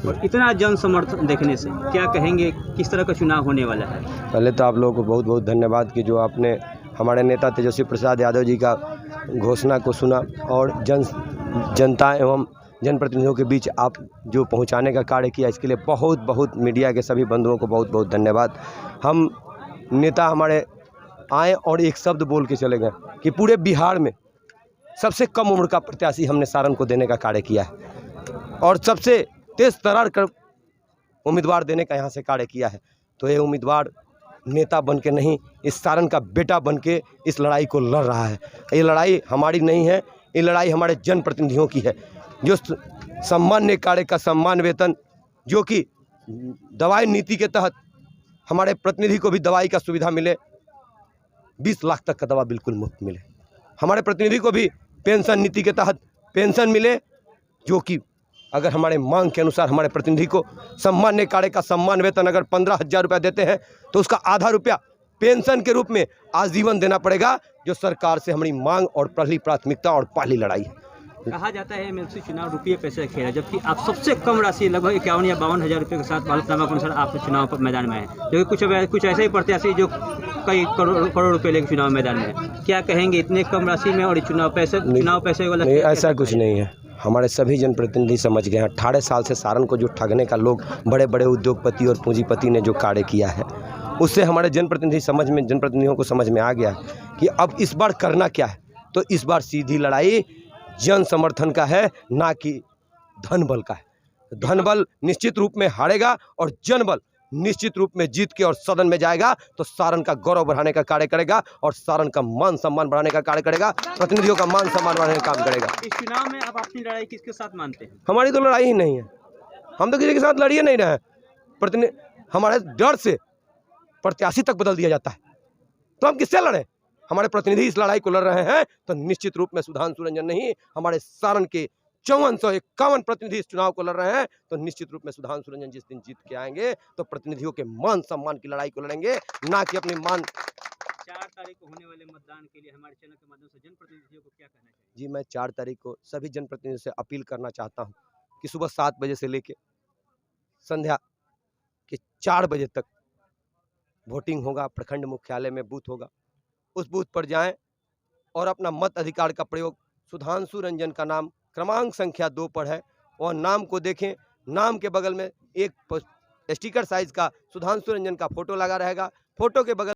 और इतना जन समर्थन देखने से क्या कहेंगे, किस तरह का चुनाव होने वाला है? पहले तो आप लोगों को बहुत बहुत धन्यवाद कि जो आपने हमारे नेता तेजस्वी प्रसाद यादव जी का घोषणा को सुना और जनता एवं जनप्रतिनिधियों के बीच आप जो पहुंचाने का कार्य किया, इसके लिए बहुत बहुत मीडिया के सभी बंधुओं को बहुत बहुत धन्यवाद। हम नेता हमारे आए और एक शब्द बोल के चले गए कि पूरे बिहार में सबसे कम उम्र का प्रत्याशी हमने सारण को देने का कार्य किया है और सबसे तेज तर्रार कर उम्मीदवार देने का यहाँ से कार्य किया है। तो ये उम्मीदवार नेता बन के नहीं, इस सारण का बेटा बन के इस लड़ाई को लड़ रहा है। ये लड़ाई हमारी नहीं है, ये लड़ाई हमारे जनप्रतिनिधियों की है। जो सम्मान्य कार्य का सम्मान वेतन, जो कि दवाई नीति के तहत हमारे प्रतिनिधि को भी दवाई का सुविधा मिले, 20 लाख तक का दवा बिल्कुल मुफ्त मिले। हमारे प्रतिनिधि को भी पेंशन नीति के तहत पेंशन मिले, जो कि अगर हमारे मांग के अनुसार हमारे प्रतिनिधि को सम्मान्य कार्य का सम्मान वेतन अगर 15,000 रुपया देते हैं तो उसका आधा रुपया पेंशन के रूप में आजीवन देना पड़ेगा, जो सरकार से हमारी मांग और पहली प्राथमिकता और पहली लड़ाई है। कहा जाता है एमएलसी चुनाव रुपये पैसे का खेल है, जबकि आप सबसे कम राशि लगभग 51 या 52 हज़ार रुपये के साथ हलफनामा के अनुसार आप चुनाव पर मैदान में हैं, जो कि कुछ ऐसे ही प्रत्याशी जो कई करोड़ रुपये लेकर चुनाव मैदान में है। क्या कहेंगे इतने कम राशि में और चुनाव पैसे वाला? नहीं, ऐसा कुछ नहीं है। हमारे सभी जनप्रतिनिधि समझ गए हैं। 18 साल से सारण को जो ठगने का लोग बड़े बड़े उद्योगपति और पूंजीपति ने जो कार्य किया है, उससे हमारे जनप्रतिनिधियों को समझ में आ गया है कि अब इस बार करना क्या है। तो इस बार सीधी लड़ाई जन समर्थन का है, ना कि धन बल का है। धन बल निश्चित रूप में हारेगा और जन बल निश्चित रूप में जीत के और सदन में जाएगा तो सारण का गौरव बढ़ाने का कार्य करेगा और सारण का मान सम्मान बढ़ाने का कार्य करेगा, प्रतिनिधियों का मान सम्मान बढ़ाने का काम करेगा। इस चुनाव में आप अपनी लड़ाई किसके साथ मानते हैं? हमारी तो लड़ाई ही नहीं है, हम तो किसी के साथ लड़िए नहीं रहे हैं। प्रतिनिधि हमारे डर से प्रत्याशी तक बदल दिया जाता है, तो हम किससे लड़ें? हमारे प्रतिनिधि इस लड़ाई को लड़ रहे हैं तो निश्चित रूप में सुधांशु रंजन नहीं, हमारे सारण के 5451 प्रतिनिधि इस चुनाव को लड़ रहे हैं तो निश्चित रूप में सुधांशु रंजन जिस दिन जीत के आएंगे तो प्रतिनिधियों के मान सम्मान की लड़ाई को लड़ेंगे, ना कि अपनी मान। 4 तारीख को होने वाले मतदान के लिए हमारे चैनल के माध्यम से जनप्रतिनिधियों को क्या कहना चाहिए? जी, मैं 4 तारीख को सभी जनप्रतिनिधियों से अपील करना चाहता हूं कि सुबह 7 बजे से लेकर संध्या के 4 बजे तक वोटिंग होगा। प्रखंड मुख्यालय में बूथ होगा, उस बूथ पर जाएं और अपना मत अधिकार का प्रयोग। सुधांशु रंजन का नाम क्रमांक संख्या 2 पर है, और नाम को देखें, नाम के बगल में एक स्टिकर साइज का सुधांशु रंजन का फोटो लगा रहेगा, फोटो के बगल